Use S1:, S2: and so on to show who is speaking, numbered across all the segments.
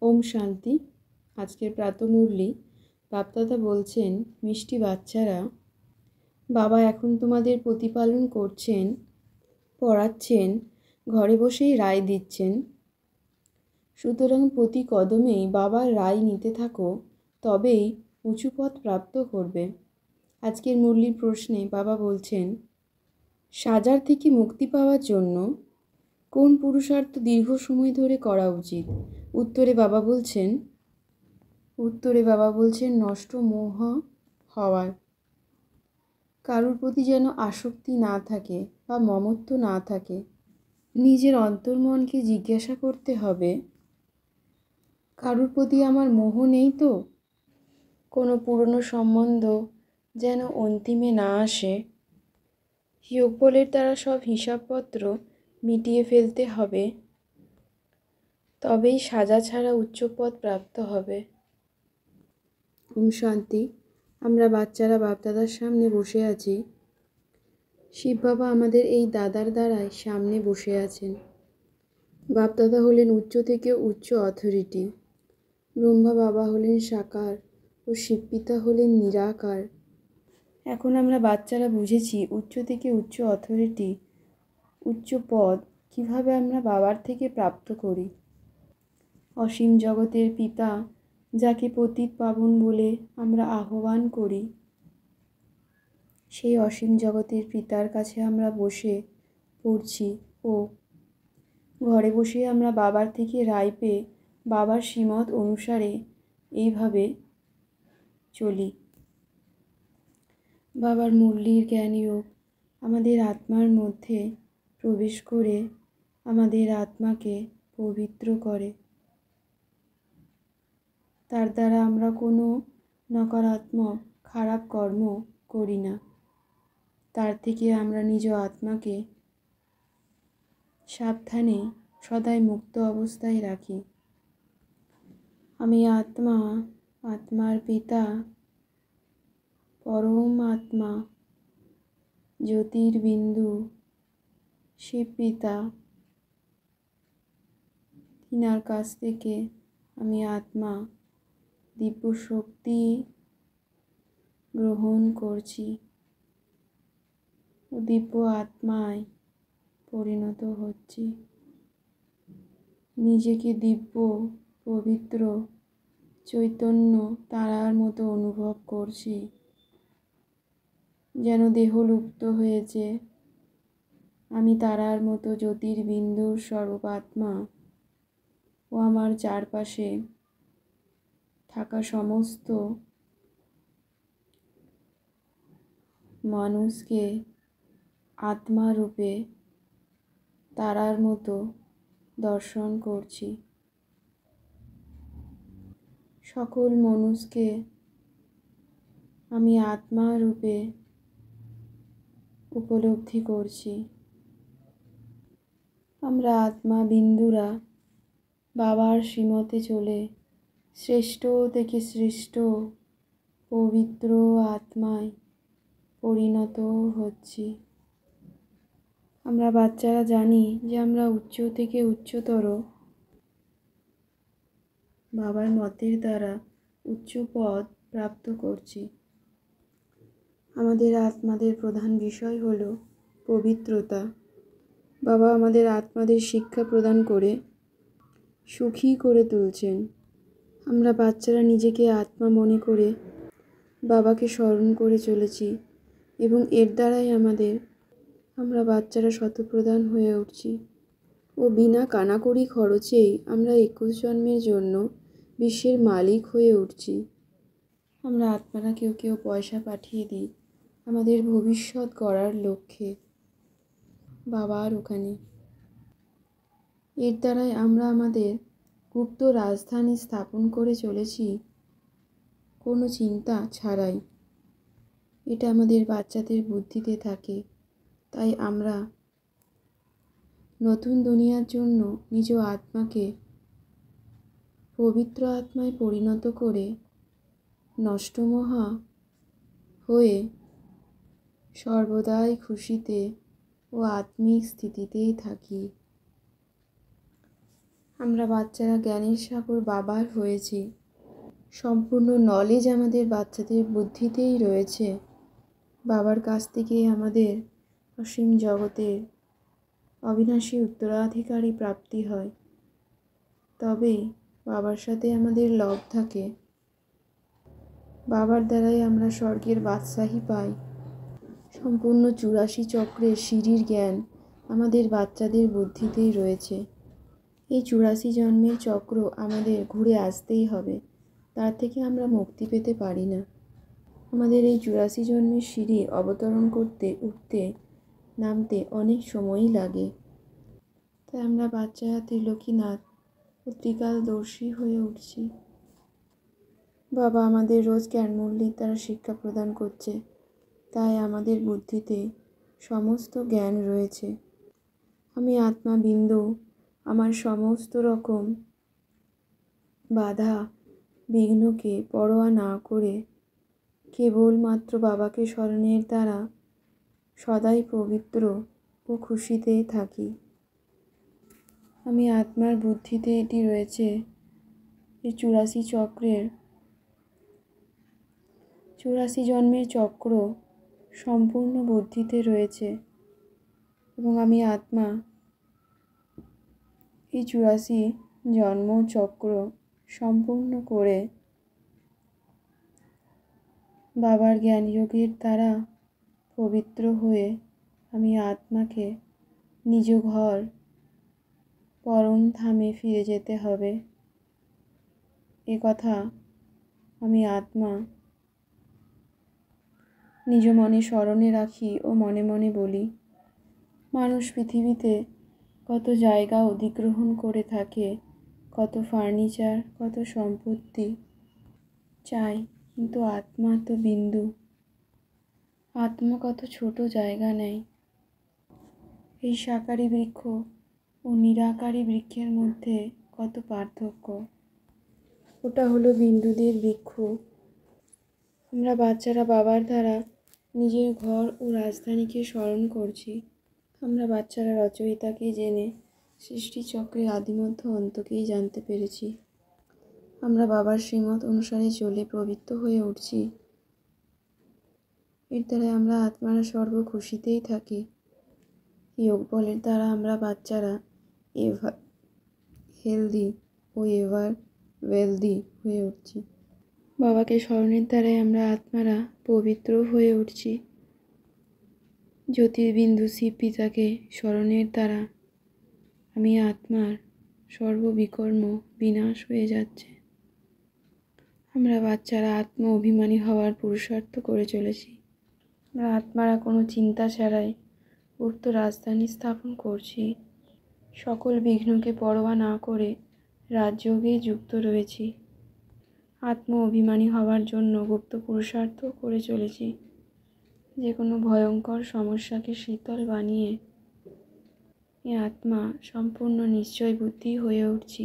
S1: ওম শান্তি। আজকের প্রাতঃমুরলি বাপদাদা বলছেন, মিষ্টি বাচ্চারা, বাবা এখন তোমাদের প্রতিপালন করছেন, পড়াচ্ছেন, ঘরে বসেই রায় দিচ্ছেন। সুতরাং প্রতি কদমেই বাবার রায় নিতে থাকো, তবেই উঁচু পথ প্রাপ্ত করবে। আজকের মুরলির প্রশ্নে বাবা বলছেন, সাজার থেকে মুক্তি পাওয়ার জন্য কোন পুরুষার্থ দীর্ঘ সময় ধরে করা উচিত? উত্তরে বাবা বলছেন নষ্ট মোহ হওয়ার। কারুর প্রতি যেন আসক্তি না থাকে বা মমত্ব না থাকে। নিজের অন্তর্মনকে জিজ্ঞাসা করতে হবে, কারুর প্রতি আমার মোহ নেই তো? কোনো পুরনো সম্বন্ধ যেন অন্তিমে না আসে। যোগবলের দ্বারা সব হিসাবপত্র মিটিয়ে ফেলতে হবে, তবেই সাজা ছাড়া উচ্চপদ প্রাপ্ত হবে। ওম শান্তি। আমরা বাচ্চারা বাপদাদার সামনে বসে আছি। শিব বাবা আমাদের এই দাদার দ্বারাই সামনে বসে আছেন। বাপদাদা হলেন উচ্চ থেকে উচ্চ অথরিটি। ব্রহ্মা বাবা হলেন সাকার ও শিবপিতা হলেন নিরাকার। এখন আমরা বাচ্চারা বুঝেছি উচ্চ থেকে উচ্চ অথরিটি, উচ্চ পদ কিভাবে আমরা বাবার থেকে প্রাপ্ত করি। অসীম জগতের পিতা, যাকে পতিত পাবন বলে আমরা আহ্বান করি, সেই অসীম জগতের পিতার কাছে আমরা বসে পড়ছি ও ঘরে বসে আমরা বাবার থেকে রায় পেয়ে বাবার শ্রীমত অনুসারে এইভাবে চলি। বাবার মুরলির জ্ঞানযোগ আমাদের আত্মার মধ্যে প্রবেশ করে আমাদের আত্মাকে পবিত্র করে। তার দ্বারা আমরা কোনো নকারাত্মক খারাপ কর্ম করি না। তার থেকে আমরা নিজ আত্মাকে সাবধানে সদাই মুক্ত অবস্থায় রাখি। আমি আত্মা, আত্মার পিতা, পরম আত্মা, জ্যোতির্বিন্দু, শিব পিতা, তিনার কাছ থেকে আমি আত্মা দিব্য শক্তি গ্রহণ করছি ও দিব্য আত্মায় পরিণত হচ্ছি। নিজেকে দিব্য পবিত্র চৈতন্য তারার মতো অনুভব করছি, যেন দেহ লুপ্ত হয়েছে। আমি তারার মতো জ্যোতির্বিন্দুর সর্বাত্মা ও আমার চারপাশে থাকা সমস্ত মানুষকে আত্মারূপে তারার মতো দর্শন করছি। সকল মানুষকে আমি আত্মারূপে উপলব্ধি করছি। আমরা আত্মা বিন্দুরা বাবার শ্রীমতে চলে শ্রেষ্ঠ থেকে শ্রেষ্ঠ পবিত্র আত্মায় পরিণত হচ্ছি। আমরা বাচ্চারা জানি যে আমরা উচ্চ থেকে উচ্চতর বাবার মতের দ্বারা উচ্চ পদ প্রাপ্ত করছি। আমাদের আত্মাদের প্রধান বিষয় হল পবিত্রতা। বাবা আমাদের আত্মাদের শিক্ষা প্রদান করে সুখী করে তুলছেন। আমরা বাচ্চারা নিজেকে আত্মা মনে করে বাবাকে স্মরণ করে চলেছি এবং এর দ্বারাই আমরা বাচ্চারা শতপ্রধান হয়ে উঠছি ও বিনা কানাকড়ি খরচেই আমরা 21 জন্মের জন্য বিশ্বের মালিক হয়ে উঠছি। আমরা আত্মারা কেউ কেউ পয়সা পাঠিয়ে দিই আমাদের ভবিষ্যৎ গড়ার লক্ষ্যে বাবার ওখানে। এর দ্বারাই আমরা আমাদের গুপ্ত রাজধানী স্থাপন করে চলেছি কোনো চিন্তা ছাড়াই। এটা আমাদের বাচ্চাদের বুদ্ধিতে থাকে। তাই আমরা নতুন দুনিয়ার জন্য নিজ আত্মাকে পবিত্র আত্মায় পরিণত করে নষ্টমোহা হয়ে সর্বদাই খুশিতে ও আত্মিক স্থিতিতেই থাকি। আমরা বাচ্চারা জ্ঞানের সাগর বাবার হয়েছি। সম্পূর্ণ নলেজ আমাদের বাচ্চাদের বুদ্ধিতেই রয়েছে। বাবার কাছ থেকেই আমাদের অসীম জগতের অবিনাশী উত্তরাধিকারী প্রাপ্তি হয়। তবেই বাবার সাথে আমাদের লভ থাকে। বাবার দ্বারাই আমরা স্বর্গের বাদশাহী পাই। সম্পূর্ণ 84 চক্রের সিঁড়ির জ্ঞান আমাদের বাচ্চাদের বুদ্ধিতেই রয়েছে। এই 84 জন্মের চক্র আমাদের ঘুরে আসতেই হবে, তার থেকে আমরা মুক্তি পেতে পারি না। আমাদের এই 84 জন্মের সিঁড়ি অবতরণ করতে, উঠতে, নামতে অনেক সময়ই লাগে। তাই আমরা বাচ্চারা ত্রিলোকীনাথ ও ত্রিকালদর্শী হয়ে উঠছি। বাবা আমাদের রোজ জ্ঞানমূল্যের দ্বারা শিক্ষা প্রদান করছে, তাই আমাদের বুদ্ধিতে সমস্ত জ্ঞান রয়েছে। আমি আত্মা বিন্দু আমার সমস্ত রকম বাধা বিঘ্নকে পরোয়া না করে কেবলমাত্র বাবাকে স্মরণের দ্বারা সদাই পবিত্র ও খুশিতে থাকি। আমি আত্মার বুদ্ধিতে এটি রয়েছে। এই 84 চক্রের 84 জন্মের চক্র সম্পূর্ণ বুদ্ধিতে রয়েছে এবং আমি আত্মা এই 84 জন্ম চক্র সম্পূর্ণ করে বাবার জ্ঞান যোগের দ্বারা পবিত্র হয়ে আমি আত্মাকে নিজ ঘর পরম ধামে ফিরে যেতে হবে। এ কথা আমি আত্মা নিজ মনে স্মরণে রাখি ও মনে মনে বলি। মানুষ পৃথিবীতে কত জায়গা অধিগ্রহণ করে থাকে, কত ফার্নিচার, কত সম্পত্তি চাই, কিন্তু আত্মা তো বিন্দু। আত্মা কত ছোট জায়গা নেয়। এই সাকারী বৃক্ষ ও নিরাকারী বৃক্ষের মধ্যে কত পার্থক্য। ওটা হলো বিন্দুদের বৃক্ষ। আমরা বাচ্চারা বাবার দ্বারা নিজের ঘর ও রাজধানীকে স্মরণ করছি। আমরা বাচ্চারা রচয়িতাকে জেনে সৃষ্টিচক্রের আদিমধ্য অন্তকেই জানতে পেরেছি। আমরা বাবার শ্রীমত অনুসারে চলে পবিত্র হয়ে উঠছি। এর দ্বারা আমরা আত্মারা সর্ব খুশিতেই থাকি। যোগ বলের দ্বারা আমরা বাচ্চারা এভার হেলদি ও এভার ওয়েলদি হয়ে উঠছি। বাবাকে স্মরণের দ্বারাই আমরা আত্মারা পবিত্র হয়ে উঠছি। জ্যোতির্বিন্দু শিব পিতাকে স্মরণের দ্বারা আমি আত্মার সর্ববিকর্ম বিনাশ হয়ে যাচ্ছে। আমরা বাচ্চারা আত্ম অভিমানী হওয়ার পুরুষার্থ করে চলেছি। আমরা আত্মারা কোনো চিন্তা ছাড়াই গুপ্ত রাজধানী স্থাপন করছি। সকল বিঘ্নকে পরোয়া না করে রাজযোগে যুক্ত রয়েছি। আত্ম অভিমানী হওয়ার জন্য গুপ্ত পুরুষার্থ করে চলেছি। যে কোনো ভয়ঙ্কর সমস্যাকে শীতল বানিয়ে এ আত্মা সম্পূর্ণ নিশ্চয় বুদ্ধি হয়ে উঠছি।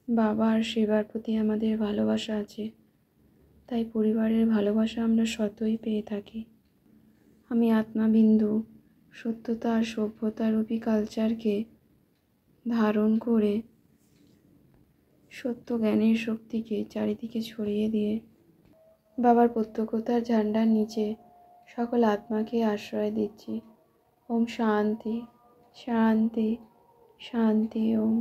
S1: বাবার সেবার প্রতি আমাদের ভালোবাসা আছে, তাই পরিবারের ভালোবাসা আমরা স্বতই পেয়ে থাকি। আমি আত্মাবিন্দু সত্যতা আর সভ্যতারূপী কালচারকে ধারণ করে সত্য জ্ঞানের শক্তিকে চারিদিকে ছড়িয়ে দিয়ে বাবার প্রত্যক্ষতার ঝান্ডার নিচে সকল আত্মাকে আশ্রয় দিচ্ছি। ওম শান্তি শান্তি শান্তি ওম।